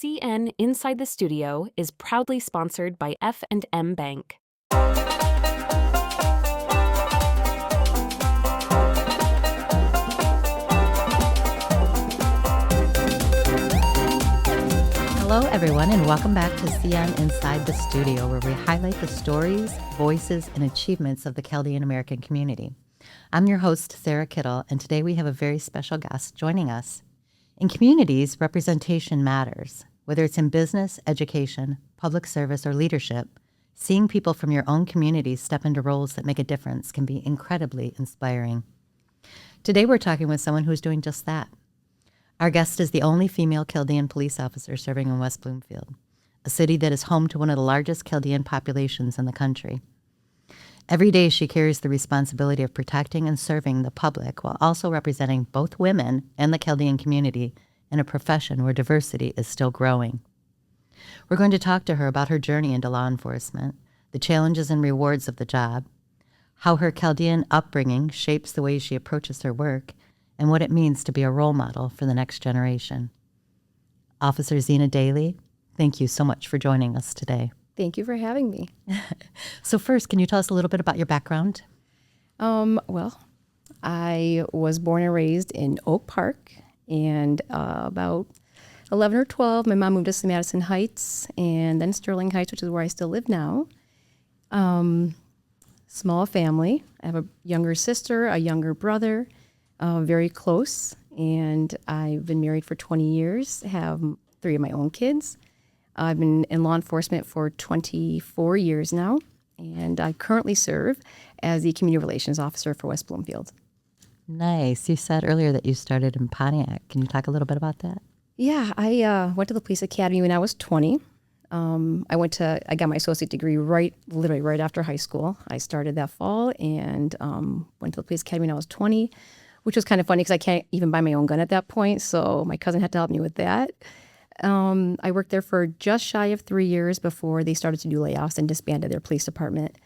CN Inside the Studio is proudly sponsored by F&M Bank. Hello, everyone, and welcome back to CN Inside the Studio, where we highlight the stories, voices, and achievements of the Chaldean American community. I'm your host, Sarah Kittle, and today we have a very special guest joining us. In communities, representation matters. Whether it's in business, education, public service, or leadership, seeing people from your own community step into roles that make a difference can be incredibly inspiring. Today, we're talking with someone who's doing just that. Our guest is the only female Chaldean police officer serving in West Bloomfield, a city that is home to one of the largest Chaldean populations in the country. Every day, she carries the responsibility of protecting and serving the public while also representing both women and the Chaldean community in a profession where diversity is still growing. We're going to talk to her about her journey into law enforcement, the challenges and rewards of the job, how her Chaldean upbringing shapes the way she approaches her work, and what it means to be a role model for the next generation. Officer Zena Daley, thank you so much for joining us today. Thank you for having me. So first, can you tell us a little bit about your background? Well, I was born and raised in Oak Park, and about 11 or 12, my mom moved us to Madison Heights and then Sterling Heights, which is where I still live now. Small family. I have a younger sister, a younger brother, very close, and I've been married for 20 years, have 3 of my own kids. I've been in law enforcement for 24 years now, and I currently serve as the Community Relations Officer for West Bloomfield. Nice. You said earlier that you started in Pontiac. Can you talk a little bit about that? Yeah, I went to the police academy when I was 20. I got my associate degree literally right after high school. I started that fall and went to the police academy when I was 20, which was kind of funny because I can't even buy my own gun at that point, so my cousin had to help me with that. I worked there for just shy of 3 years before they started to do layoffs and disbanded their police department,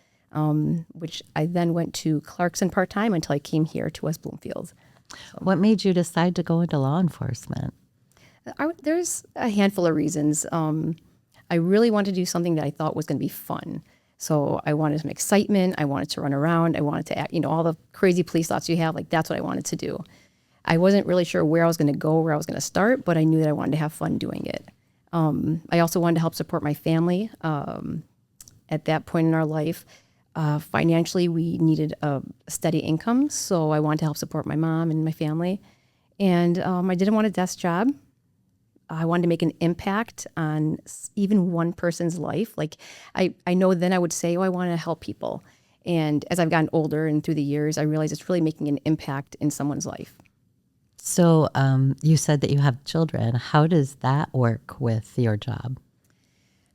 which I then went to Clarkson part-time until I came here to West Bloomfield. So, what made you decide to go into law enforcement? There's a handful of reasons. I really wanted to do something that I thought was going to be fun. So I wanted some excitement. I wanted to run around. I wanted to act, all the crazy police thoughts you have, like that's what I wanted to do. I wasn't really sure where I was going to go, where I was going to start, but I knew that I wanted to have fun doing it. I also wanted to help support my family. At that point in our life, financially, we needed a steady income, so I wanted to help support my mom and my family. And I didn't want a desk job. I wanted to make an impact on even one person's life. Like I know then I would say, I want to help people. And as I've gotten older and through the years, I realized it's really making an impact in someone's life. So you said that you have children. How does that work with your job?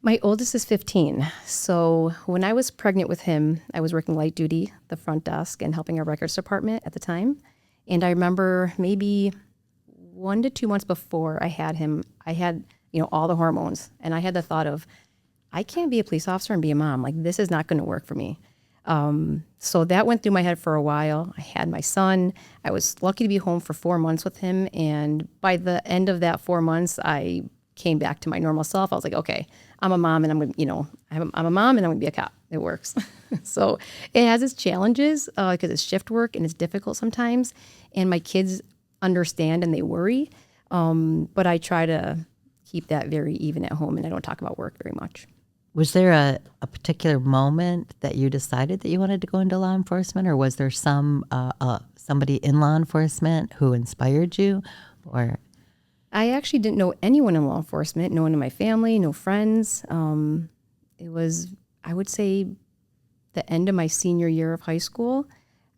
My oldest is 15. So when I was pregnant with him, I was working light duty, the front desk, and helping our records department at the time. And I remember maybe 1 to 2 months before I had him, I had, all the hormones. And I had the thought of, I can't be a police officer and be a mom. Like, this is not going to work for me. So that went through my head for a while. I had my son. I was lucky to be home for 4 months with him. And by the end of that 4 months, I came back to my normal self. I was like, okay, I'm a mom and I'm going to, I'm a mom and I'm going to be a cop. It works. So it has its challenges because it's shift work and it's difficult sometimes. And my kids understand and they worry. But I try to keep that very even at home and I don't talk about work very much. Was there a particular moment that you decided that you wanted to go into law enforcement, or was there somebody in law enforcement who inspired you? Or I actually didn't know anyone in law enforcement, no one in my family, no friends. It was, I would say, the end of my senior year of high school.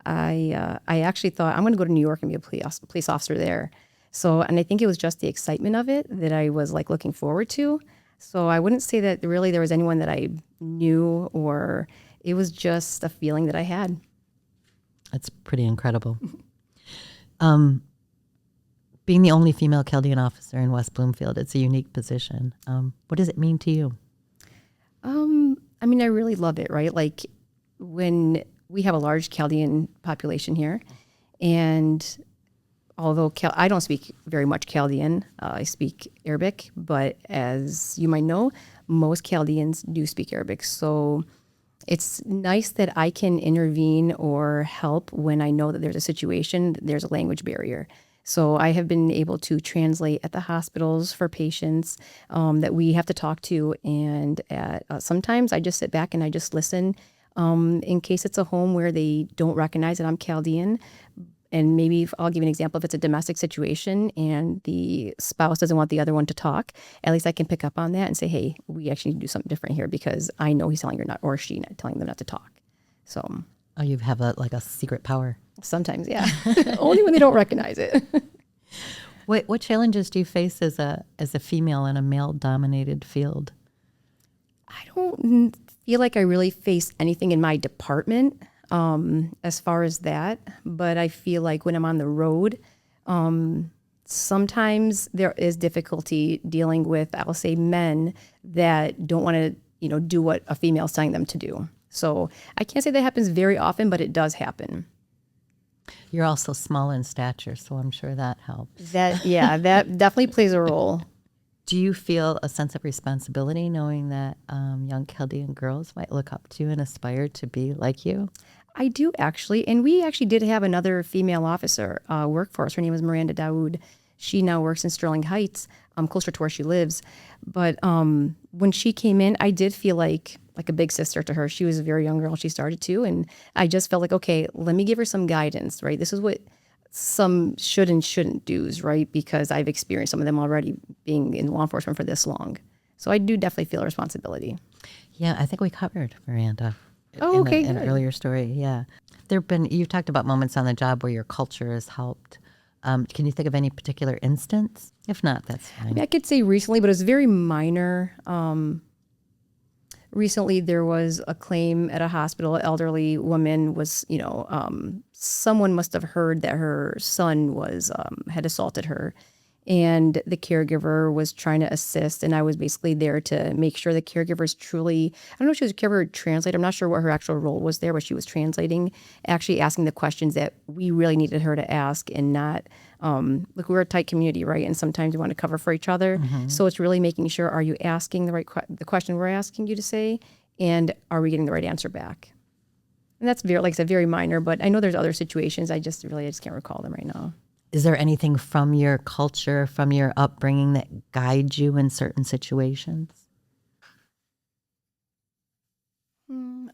I actually thought I'm going to go to New York and be a police officer there. So, and I think it was just the excitement of it that I was like looking forward to. So I wouldn't say that really there was anyone that I knew, or it was just a feeling that I had. That's pretty incredible. Being the only female Chaldean officer in West Bloomfield, it's a unique position. What does it mean to you? I really love it, right? Like when we have a large Chaldean population here, and although I don't speak very much Chaldean, I speak Arabic, but as you might know, most Chaldeans do speak Arabic. So it's nice that I can intervene or help when I know that there's a situation, there's a language barrier. So I have been able to translate at the hospitals for patients that we have to talk to. And sometimes I just sit back and I just listen in case it's a home where they don't recognize that I'm Chaldean. And maybe I'll give you an example. If it's a domestic situation and the spouse doesn't want the other one to talk, at least I can pick up on that and say, hey, we actually need to do something different here because I know he's telling her not, or she not telling them not to talk. So. Oh, you have a secret power. Sometimes, yeah. Only when they don't recognize it. What challenges do you face as a female in a male-dominated field? I don't feel like I really face anything in my department as far as that. But I feel like when I'm on the road, sometimes there is difficulty dealing with, I'll say, men that don't want to, do what a female is telling them to do. So I can't say that happens very often, but it does happen. You're also small in stature, so I'm sure that helps. That definitely plays a role. Do you feel a sense of responsibility knowing that young Chaldean girls might look up to you and aspire to be like you? I do, actually. And we actually did have another female officer work for us. Her name was Miranda Daoud. She now works in Sterling Heights, closer to where she lives. But when she came in, I did feel like a big sister to her. She was a very young girl. She started too. And I just felt like, okay, let me give her some guidance, right? This is what some should and shouldn't do's, right? Because I've experienced some of them already being in law enforcement for this long. So I do definitely feel a responsibility. Yeah, I think we covered Miranda. Oh, okay. In an earlier story, yeah. You've talked about moments on the job where your culture has helped. Can you think of any particular instance? If not, that's fine. I mean, I could say recently, but it was very minor. Recently, there was a claim at a hospital. An elderly woman was, someone must have heard that her son had assaulted her. And the caregiver was trying to assist, and I was basically there to make sure the caregiver's truly, I don't know if she was a caregiver translator, I'm not sure what her actual role was there, but she was translating, actually asking the questions that we really needed her to ask and not, look, we're a tight community, right? And sometimes we want to cover for each other. Mm-hmm. So it's really making sure, are you asking the question we're asking you to say, and are we getting the right answer back? And that's very, like I said, very minor, but I know there's other situations. I just can't recall them right now. Is there anything from your culture, from your upbringing that guides you in certain situations?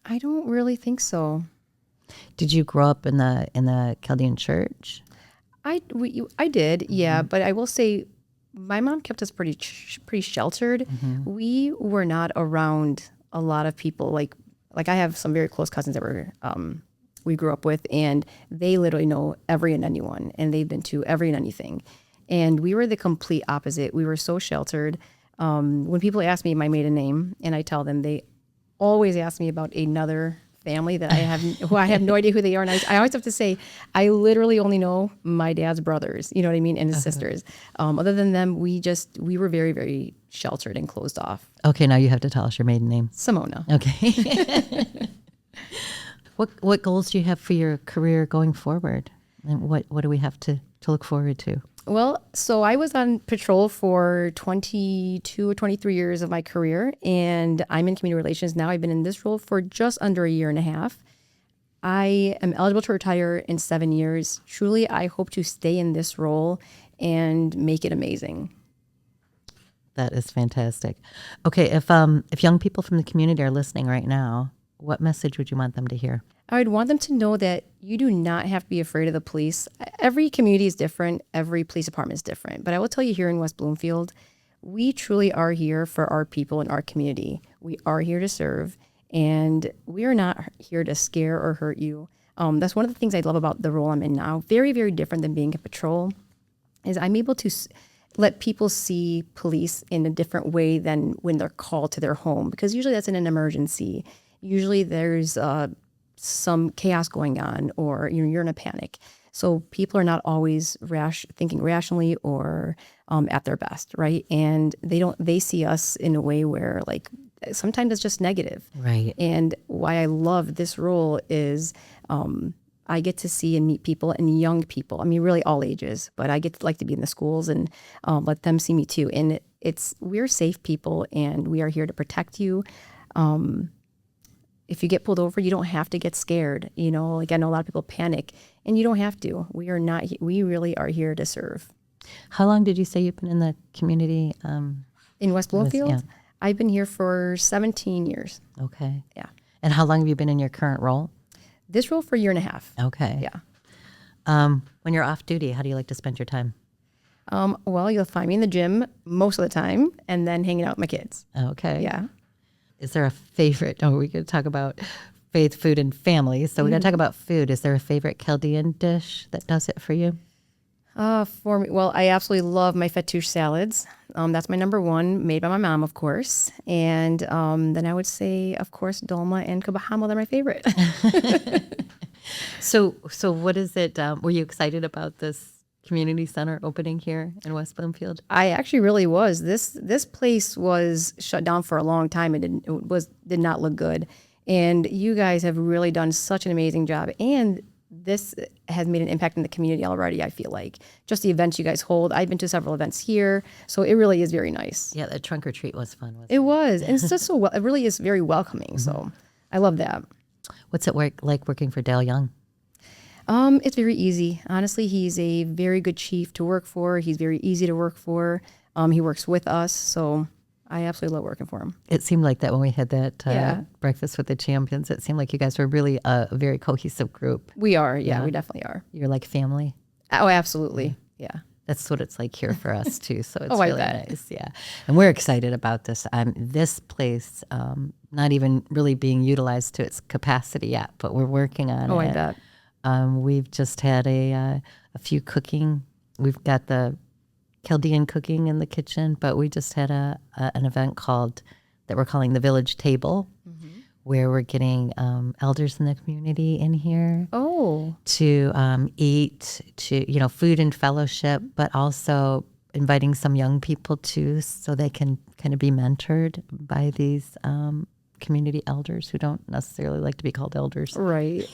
I don't really think so. Did you grow up in the Chaldean church? I did, yeah. Mm-hmm. But I will say, my mom kept us pretty sheltered. Mm-hmm. We were not around a lot of people. Like I have some very close cousins that were we grew up with, and they literally know every and anyone, and they've been to every and anything. And we were the complete opposite. We were so sheltered. When people ask me my maiden name, and I tell them, they always ask me about another family that I have no idea who they are. And I always have to say, I literally only know my dad's brothers, you know what I mean, and his sisters. Other than them, we were very, very sheltered and closed off. Okay, now you have to tell us your maiden name. Simona. Okay. What goals do you have for your career going forward? And what do we have to look forward to? Well, so I was on patrol for 22 or 23 years of my career, and I'm in community relations now. I've been in this role for just under a year and a half. I am eligible to retire in 7 years. Truly, I hope to stay in this role and make it amazing. That is fantastic. Okay, if young people from the community are listening right now, what message would you want them to hear? I would want them to know that you do not have to be afraid of the police. Every community is different. Every police department is different. But I will tell you, here in West Bloomfield, we truly are here for our people and our community. We are here to serve, and we are not here to scare or hurt you. That's one of the things I love about the role I'm in now. Very, very different than being a patrol, is I'm able to let people see police in a different way than when they're called to their home, because usually that's in an emergency. Usually there's some chaos going on, or you're in a panic. So people are not always thinking rationally or at their best, right? And they see us in a way where, like, sometimes it's just negative. Right. And why I love this role is I get to see and meet people and young people. I mean, really all ages, but I get to like to be in the schools and let them see me too. And we're safe people and we are here to protect you. If you get pulled over, you don't have to get scared. You know, like I know a lot of people panic and you don't have to. We really are here to serve. How long did you say you've been in the community? In West Bloomfield? Yeah. I've been here for 17 years. Okay. Yeah. And how long have you been in your current role? This role for a year and a half. Okay. Yeah. When you're off duty, how do you like to spend your time? Well, you'll find me in the gym most of the time and then hanging out with my kids. Okay. Yeah. Is there a favorite? Oh, we could talk about faith, food, and family. So we're going to talk about food. Is there a favorite Chaldean dish that does it for you? For me, well, I absolutely love my fattoush salads. That's my number one, made by my mom, of course. And then I would say, of course, dolma and kabahamo. They're my favorite. So what is it? Were you excited about this community center opening here in West Bloomfield? I actually really was. This place was shut down for a long time. It did not look good. And you guys have really done such an amazing job. And this has made an impact in the community already, I feel like. Just the events you guys hold. I've been to several events here, so it really is very nice. Yeah, the trunk or treat was fun. It was. And it's just so it really is very welcoming, so I love that. What's it like working for Dale Young? It's very easy. Honestly, he's a very good chief to work for. He's very easy to work for. He works with us, so I absolutely love working for him. It seemed like that when we had that Yeah. breakfast with the champions. It seemed like you guys were really a very cohesive group. We are, yeah, we definitely are. You're like family. Oh, absolutely, yeah. That's what it's like here for us too. So it's Oh, I really bet. nice. Yeah. And we're excited about this. This place, not even really being utilized to its capacity yet, but we're working on it. Oh, I bet. We've just had a few cooking. We've got the Chaldean cooking in the kitchen, but we just had an event that we're calling the Village Table, where we're getting elders in the community in here Oh, to eat, food and fellowship, but also inviting some young people too, so they can kind of be mentored by these community elders who don't necessarily like to be called elders. right.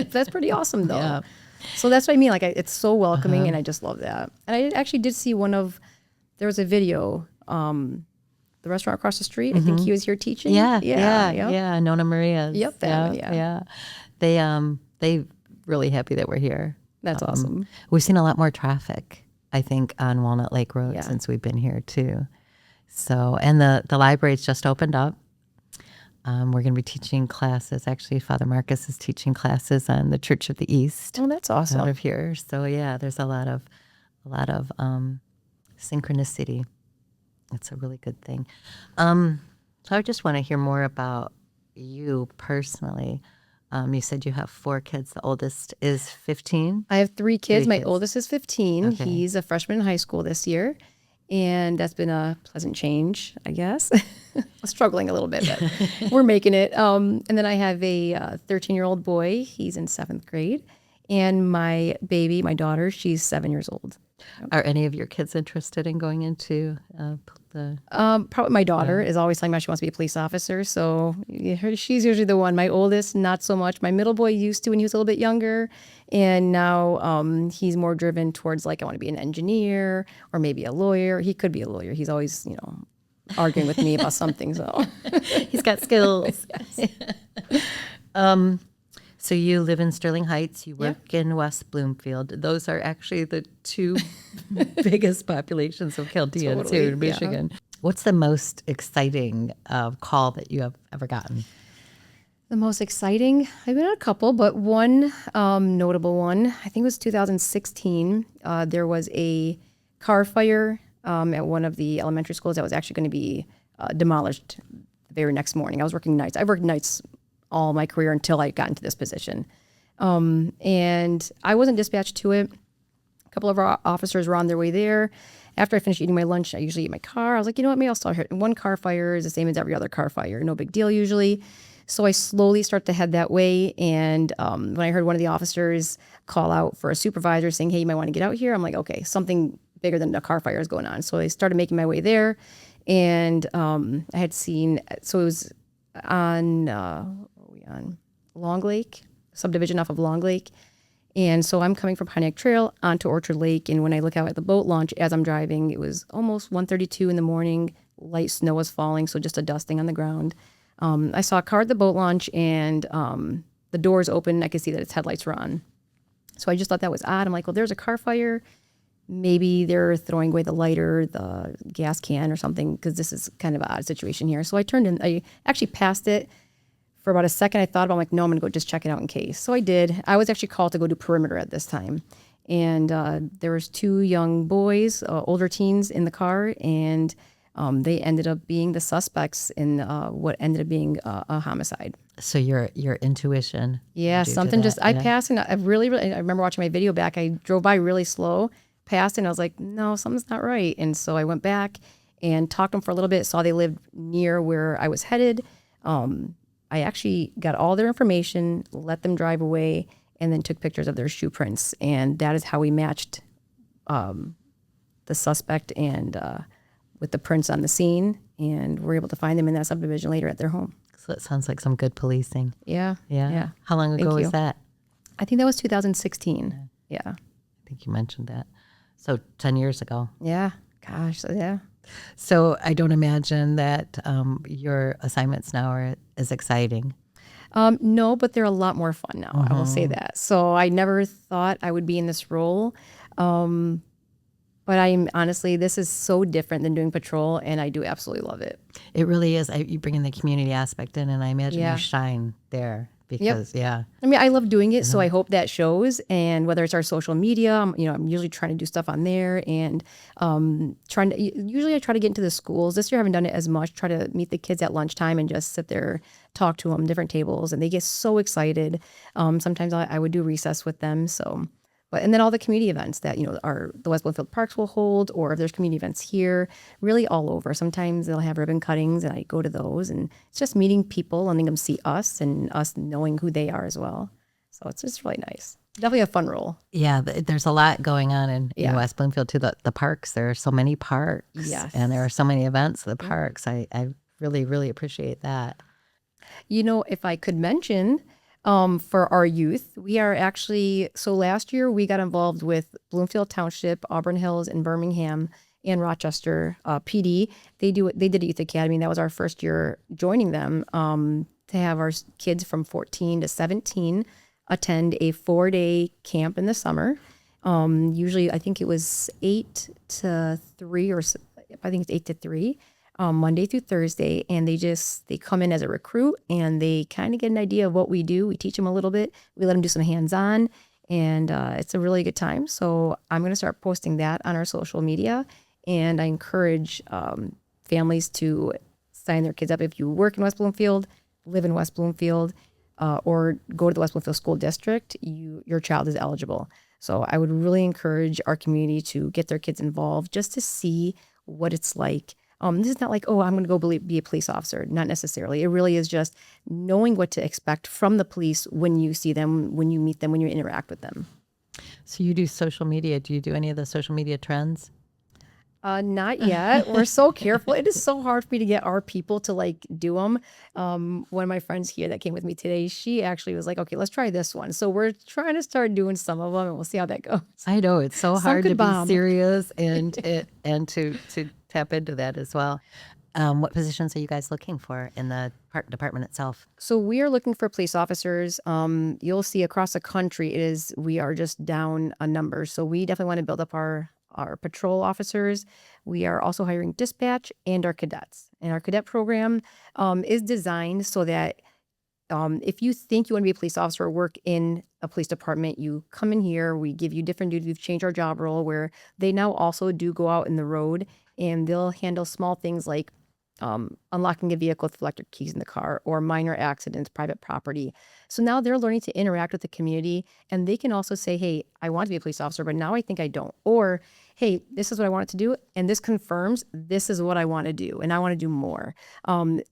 That's pretty awesome, though. Yeah. So that's what I mean. Like, it's so welcoming, and I just love that. And I actually did see there was a video, the restaurant across the street. I think he was here teaching. Yeah. Nona Maria's. Yep, family, yeah. They really happy that we're here. That's awesome. We've seen a lot more traffic, I think, on Walnut Lake Road Yeah. since we've been here too. So, and the library's just opened up. We're going to be teaching classes. Actually, Father Marcus is teaching classes on the Church of the East Oh, that's awesome. out of here. So yeah, there's a lot of synchronicity. It's a really good thing. So I just want to hear more about you personally. You said you have 4 kids. The oldest is 15. I have 3 kids. 3 My kids. oldest is 15. Okay. He's a freshman in high school this year. And that's been a pleasant change, I guess. Struggling a little bit, but we're making it. And then I have a 13-year-old boy. He's in 7th grade. And my baby, my daughter, she's 7 years old. Are any of your kids interested in going into the? Probably my daughter is always telling me she wants to be a police officer. So she's usually the one. My oldest, not so much. My middle boy used to when he was a little bit younger. And now he's more driven towards like, I want to be an engineer or maybe a lawyer. He could be a lawyer. He's always, arguing with me about something. So He's got skills. So you live in Sterling Heights. You work in West Bloomfield. Those are actually the 2 biggest populations of Chaldeans Totally, here in Michigan. What's the most exciting call that you have ever gotten? the most exciting, I've been on a couple, but one notable one, I think it was 2016. There was a car fire at one of the elementary schools that was actually going to be demolished the very next morning. I was working nights. I worked nights all my career until I got into this position. And I wasn't dispatched to it. A couple of our officers were on their way there. After I finished eating my lunch, I usually eat my car. I was like, you know what, maybe I'll start here. And one car fire is the same as every other car fire. No big deal usually. So I slowly start to head that way. And when I heard one of the officers call out for a supervisor saying, hey, you might want to get out here, I'm like, okay, something bigger than a car fire is going on. So I started making my way there. And I had seen, so it was on, where were we on? Long Lake. subdivision off of Long Lake. And so I'm coming from Pontiac Trail onto Orchard Lake. And when I look out at the boat launch as I'm driving, it was almost 1:32 in the morning. Light snow was falling, so just a dusting on the ground. I saw a car at the boat launch, and the doors open. I could see that its headlights were on. So I just thought that was odd. I'm like, well, there's a car fire. Maybe they're throwing away the lighter, the gas can or something, because this is kind of an odd situation here. So I turned in. I actually passed it. For about a second, I thought about, I'm like, no, I'm going to go just check it out in case. So I did. I was actually called to go do perimeter at this time. And there was 2 young boys, older teens in the car, and they ended up being the suspects in what ended up being a homicide. So your intuition. Yeah, something just, I passed, and I remember watching my video back. I drove by really slow, passed, and I was like, no, something's not right. And so I went back and talked to them for a little bit, saw they lived near where I was headed. I actually got all their information, let them drive away, and then took pictures of their shoe prints. And that is how we matched the suspect and with the prints on the scene. And we're able to find them in that subdivision later at their home. So it sounds like some good policing. Yeah. Yeah. How long ago was that? I think that was 2016. Yeah. I think you mentioned that. So 10 years ago. Yeah. Gosh. So yeah. So I don't imagine that your assignments now are as exciting. No, but they're a lot more fun now. I will say that. So I never thought I would be in this role. But I'm honestly, this is so different than doing patrol, and I do absolutely love it. It really is. You bring in the community aspect in, and I imagine you shine there because, I mean, I love doing it, so I hope that shows. And whether it's our social media, I'm usually trying to do stuff on there, and usually I try to get into the schools. This year I haven't done it as much. Try to meet the kids at lunchtime and just sit there, talk to them, different tables, and they get so excited. Sometimes I would do recess with them, so. And then all the community events that, the West Bloomfield Parks will hold, or if there's community events here, really all over. Sometimes they'll have ribbon cuttings, and I go to those, and it's just meeting people, letting them see us, and us knowing who they are as well. So it's just really nice. Definitely a fun role. Yeah, there's a lot going on in West Bloomfield too. The parks, there are so many parks, and there are so many events at the parks. I really, really appreciate that. If I could mention, for our youth, we are actually, so last year we got involved with Bloomfield Township, Auburn Hills, and Birmingham, and Rochester PD. They did a youth academy, and that was our first year joining them, to have our kids from 14 to 17 attend a 4-day camp in the summer. Usually, I think it was 8 to 3, or I think it's 8 to 3. Monday through Thursday, and they come in as a recruit, and they kind of get an idea of what we do. We teach them a little bit. We let them do some hands-on, and it's a really good time. So I'm going to start posting that on our social media, and I encourage families to sign their kids up. If you work in West Bloomfield, live in West Bloomfield, or go to the West Bloomfield School District, your child is eligible. So I would really encourage our community to get their kids involved just to see what it's like. This is not like, oh, I'm going to go be a police officer. Not necessarily. It really is just knowing what to expect from the police when you see them, when you meet them, when you interact with them. So you do social media. Do you do any of the social media trends? Not yet. We're so careful. It is so hard for me to get our people to do them. One of my friends here that came with me today, she actually was like, okay, let's try this one. So we're trying to start doing some of them, and we'll see how that goes. I know it's so hard to bomb. be serious and to tap into that as well. What positions are you guys looking for in the department itself? So we are looking for police officers. You'll see across the country, we are just down a number. So we definitely want to build up our patrol officers. We are also hiring dispatch and our cadets. And our cadet program is designed so that if you think you want to be a police officer or work in a police department, you come in here, we give you different duties. We've changed our job role where they now also do go out in the road, and they'll handle small things like unlocking a vehicle with electric keys in the car, or minor accidents, private property. So now they're learning to interact with the community, and they can also say, hey, I want to be a police officer, but now I think I don't. Or, hey, this is what I wanted to do, and this confirms this is what I want to do, and I want to do more.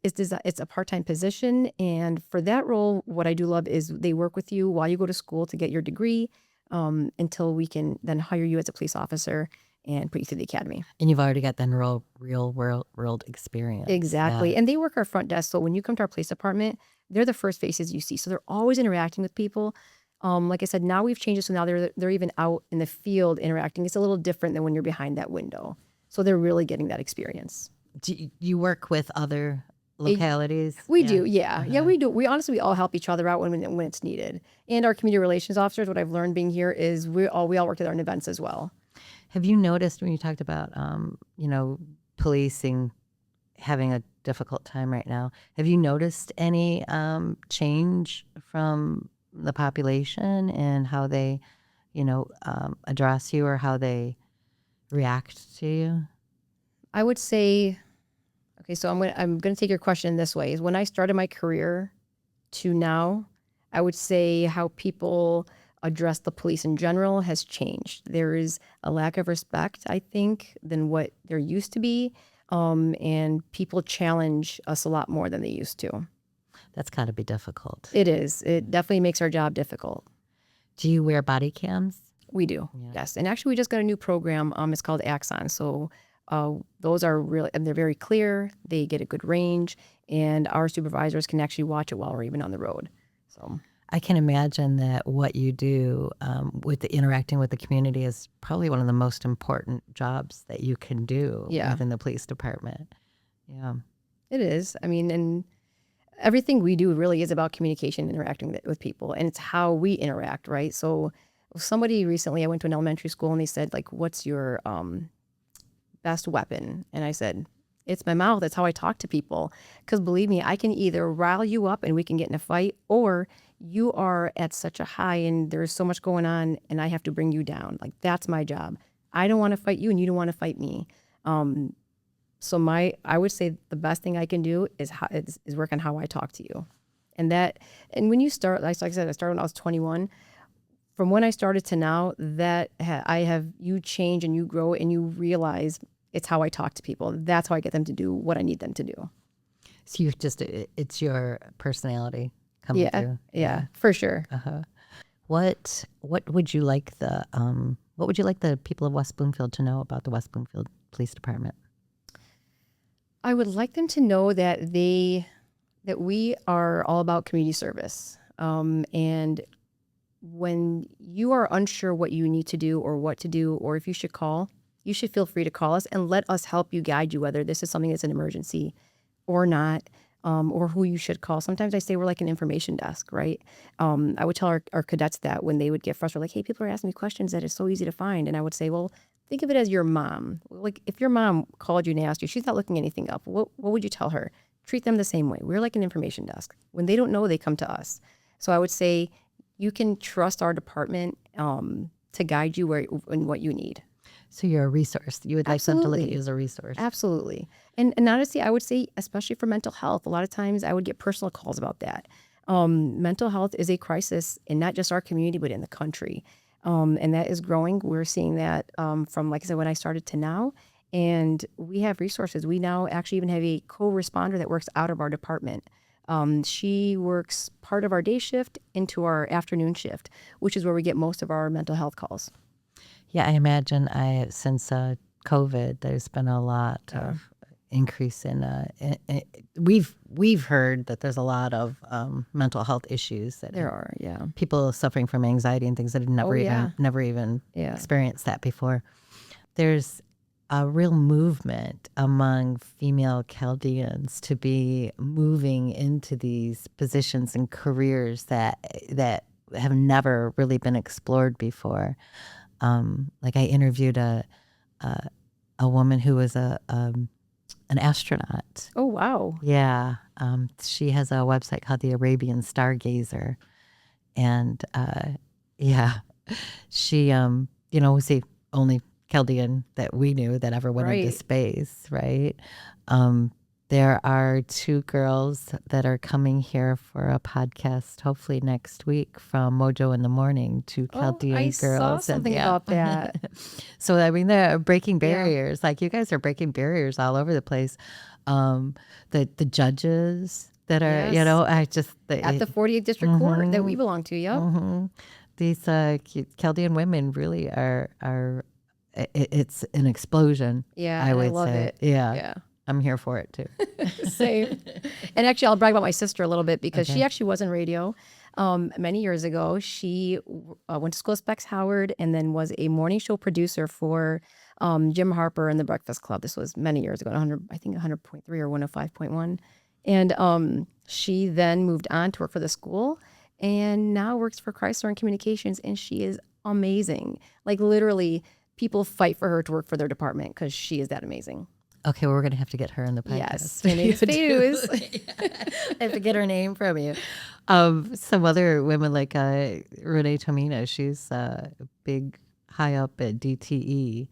It's a part-time position, and for that role, what I do love is they work with you while you go to school to get your degree, until we can then hire you as a police officer and put you through the academy. And you've already got then real world experience. Exactly. Yeah. And they work our front desk. So when you come to our police department, they're the first faces you see. So they're always interacting with people. Like I said, now we've changed it, so now they're even out in the field interacting. It's a little different than when you're behind that window. So they're really getting that experience. Do you work with other localities? We do, yeah. Yeah, we do. We all help each other out when it's needed. And our community relations officers, what I've learned being here is we all work together on events as well. Have you noticed when you talked about, policing having a difficult time right now, have you noticed any change from the population and how they, address you or how they react to you? I would say, okay, so I'm gonna take your question this way. Is when I started my career to now, I would say how people address the police in general has changed. There is a lack of respect, I think, than what there used to be, and people challenge us a lot more than they used to. That's got to be difficult. It is. It definitely makes our job difficult. Do you wear body cams? We do, yes. And actually, we just got a new program. It's called Axon. So those are really, and they're very clear. They get a good range, and our supervisors can actually watch it while we're even on the road. So I can imagine that what you do with the interacting with the community is probably one of the most important jobs that you can do within the police department. Yeah, it is. I mean, and everything we do really is about communication, interacting with people, and it's how we interact, right? So somebody recently, I went to an elementary school, and they said, like, what's your best weapon? And I said, it's my mouth. That's how I talk to people. Because believe me, I can either rile you up and we can get in a fight, or you are at such a high and there's so much going on and I have to bring you down. Like, that's my job. I don't want to fight you and you don't want to fight me. So I would say the best thing I can do is work on how I talk to you. And when you start, like I said, I started when I was 21. From when I started to now, you change and you grow and you realize it's how I talk to people. That's how I get them to do what I need them to do. So it's your personality coming through. Yeah, for sure. What would you like the people of West Bloomfield to know about the West Bloomfield Police Department? I would like them to know that we are all about community service. And when you are unsure what you need to do or what to do, or if you should call, you should feel free to call us and let us help you, guide you, whether this is something that's an emergency or not, or who you should call. Sometimes I say we're like an information desk, right? I would tell our cadets that when they would get frustrated, like, hey, people are asking me questions that is so easy to find. And I would say, well, think of it as your mom. Like, if your mom called you and asked you, she's not looking anything up. What would you tell her? Treat them the same way. We're like an information desk. When they don't know, they come to us. So I would say you can trust our department to guide you in what you need. So you're a resource. You would like them to look at you as a resource. Absolutely. And honestly, I would say, especially for mental health, a lot of times I would get personal calls about that. Mental health is a crisis in not just our community, but in the country. And that is growing. We're seeing that from, like I said, when I started to now. And we have resources. We now actually even have a co-responder that works out of our department. She works part of our day shift into our afternoon shift, which is where we get most of our mental health calls. Yeah, I imagine since COVID, there's been a lot of increase in. We've heard that there's a lot of mental health issues that there are. Yeah, people suffering from anxiety and things that have never even experienced that before. There's a real movement among female Chaldeans to be moving into these positions and careers that have never really been explored before. Like I interviewed a woman who was an astronaut. Oh, wow. Yeah. She has a website called the Arabian Stargazer. And she, was the only Chaldean that we knew that ever went into space, right? There are two girls that are coming here for a podcast, hopefully next week, from Mojo in the Morning, two Chaldean girls. I saw something about that. So, I mean, they're breaking barriers. Like, you guys are breaking barriers all over the place. The judges that are, at the 48th District Court that we belong to, These Chaldean women really are it's an explosion. Yeah, I would love say. it. Yeah. I'm here for it too. Same. And actually, I'll brag about my sister a little bit because Okay. she actually was in radio many years ago. She went to school at Specs Howard and then was a morning show producer for Jim Harper and the Breakfast Club. This was many years ago, 100, I think 100.3 or 105.1. And she then moved on to work for the school and now works for Chrysler and Communications. And she is amazing. Like literally, people fight for her to work for their department because she is that amazing. Okay, well, we're going to have to get her in the podcast. Yes, her name's Fayuz. I have to get her name from you. Some other women like Renee Tomina, she's big, high up at DTE.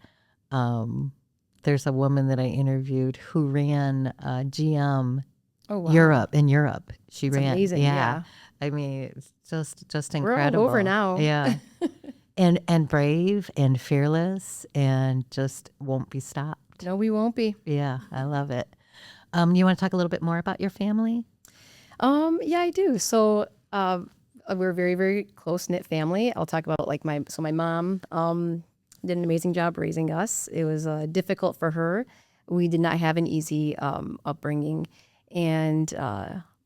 There's a woman that I interviewed who ran GM Oh, wow. in Europe. She ran. Amazing. Yeah. I mean, it's just We're incredible. all over now. Yeah. and brave and fearless and just won't be stopped. No, we won't be. Yeah, I love it. You want to talk a little bit more about your family? Yeah, I do. So we're a very, very close-knit family. I'll talk about like my mom did an amazing job raising us. It was difficult for her. We did not have an easy upbringing. And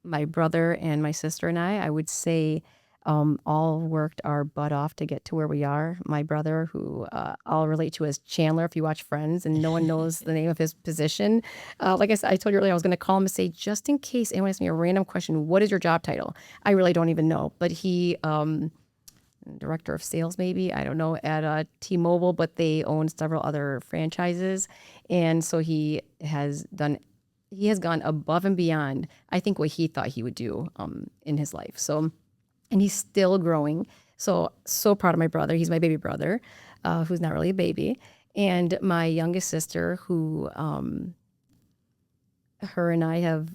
my brother and my sister and I would say all worked our butt off to get to where we are. My brother, who I'll relate to as Chandler if you watch Friends, and no one knows the name of his position. Like I said, I told you earlier, I was going to call him and say, just in case anyone asks me a random question, what is your job title? I really don't even know. But he, director of sales, maybe, I don't know, at T-Mobile, but they own several other franchises. And so he has gone above and beyond, I think, what he thought he would do in his life. So, and he's still growing. So proud of my brother. He's my baby brother, who's not really a baby. And my youngest sister, who her and I have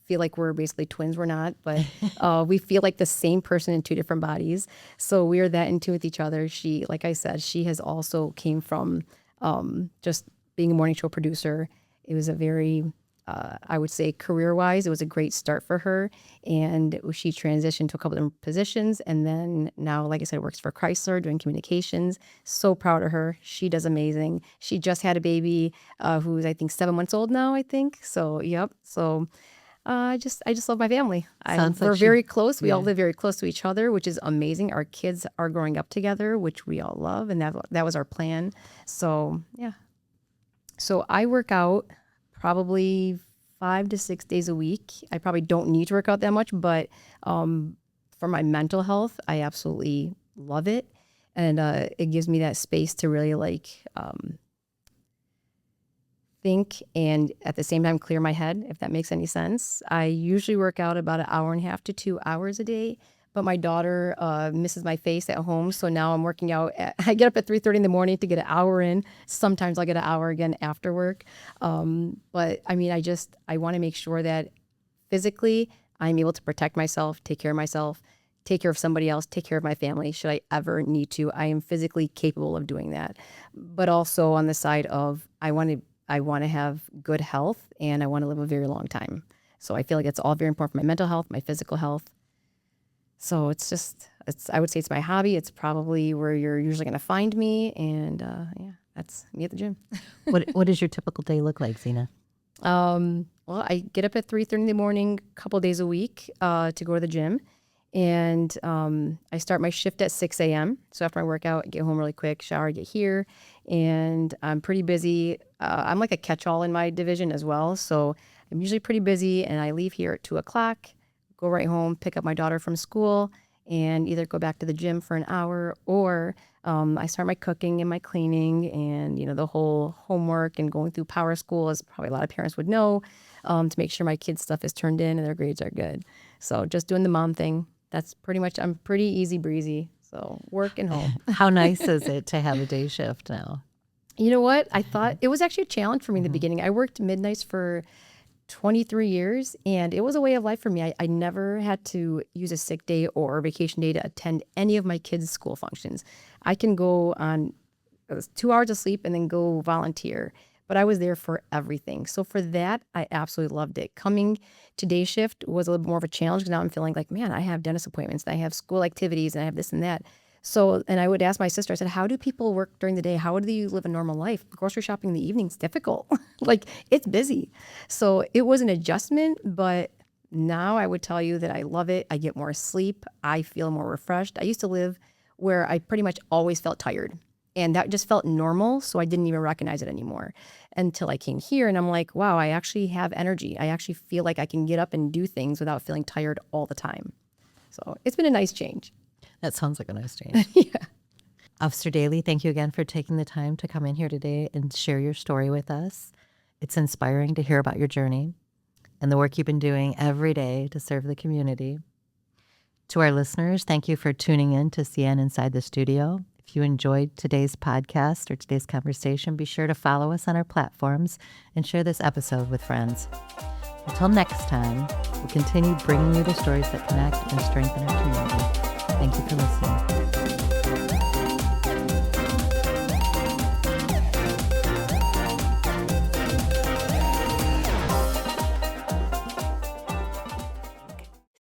feel like we're basically twins. We're not, but we feel like the same person in two different bodies. So we're that in tune with each other. She, like I said, she has also came from just being a morning show producer. It was a very I would say career-wise, it was a great start for her. And she transitioned to a couple of different positions. And then now, like I said, works for Chrysler doing communications. So proud of her. She does amazing. She just had a baby who's, I think, 7 months old now, I think. So, yep. So I just love my family. We're very close. We all live very close to each other, which is amazing. Our kids are growing up together, which we all love. And that was our plan. So, yeah. So I work out probably 5 to 6 days a week. I probably don't need to work out that much, but for my mental health, I absolutely love it. And it gives me that space to really think and at the same time clear my head, if that makes any sense. I usually work out about 1.5 hours to 2 hours a day. But my daughter misses my face at home, so now I'm working out. I get up at 3:30 in the morning to get 1 hour in. Sometimes I'll get 1 hour again after work. But I mean, I want to make sure that physically I'm able to protect myself, take care of myself, take care of somebody else, take care of my family. Should I ever need to, I am physically capable of doing that. But also on the side of I want to have good health and I want to live a very long time. So I feel like it's all very important for my mental health, my physical health. So I would say it's my hobby. It's probably where you're usually going to find me. And that's me at the gym. What does your typical day look like, Zena? Well, I get up at 3:30 in the morning, a couple days a week to go to the gym. And I start my shift at 6 a.m. So after my workout, I get home really quick, shower, get here. And I'm pretty busy. I'm like a catch-all in my division as well. So I'm usually pretty busy. And I leave here at 2 o'clock. Go right home, pick up my daughter from school, and either go back to the gym for 1 hour or I start my cooking and my cleaning and, the whole homework and going through Power School, as probably a lot of parents would know, to make sure my kids' stuff is turned in and their grades are good. So just doing the mom thing. That's pretty much, I'm pretty easy breezy. So work and home. How nice is it to have a day shift now? You know what? I thought it was actually a challenge for me in the beginning. I worked midnights for 23 years, and it was a way of life for me. I never had to use a sick day or vacation day to attend any of my kids' school functions. I can go on 2 hours of sleep and then go volunteer, but I was there for everything. So for that, I absolutely loved it. Coming to day shift was a little bit more of a challenge because now I'm feeling like, man, I have dentist appointments, and I have school activities, and I have this and that. So, and I would ask my sister, I said, how do people work during the day? How do you live a normal life? Grocery shopping in the evening is difficult. Like, it's busy. So it was an adjustment, but now I would tell you that I love it. I get more sleep. I feel more refreshed. I used to live where I pretty much always felt tired. And that just felt normal. So I didn't even recognize it anymore until I came here. And I'm like, wow, I actually have energy. I actually feel like I can get up and do things without feeling tired all the time. So it's been a nice change. That sounds like a nice change. Yeah. Officer Daley, thank you again for taking the time to come in here today and share your story with us. It's inspiring to hear about your journey and the work you've been doing every day to serve the community. To our listeners, thank you for tuning in to CN Inside the Studio. If you enjoyed today's podcast or today's conversation, be sure to follow us on our platforms and share this episode with friends. Until next time, we'll continue bringing you the stories that connect and strengthen our community. Thank you for listening.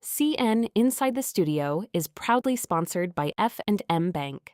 CN Inside the Studio is proudly sponsored by F&M Bank.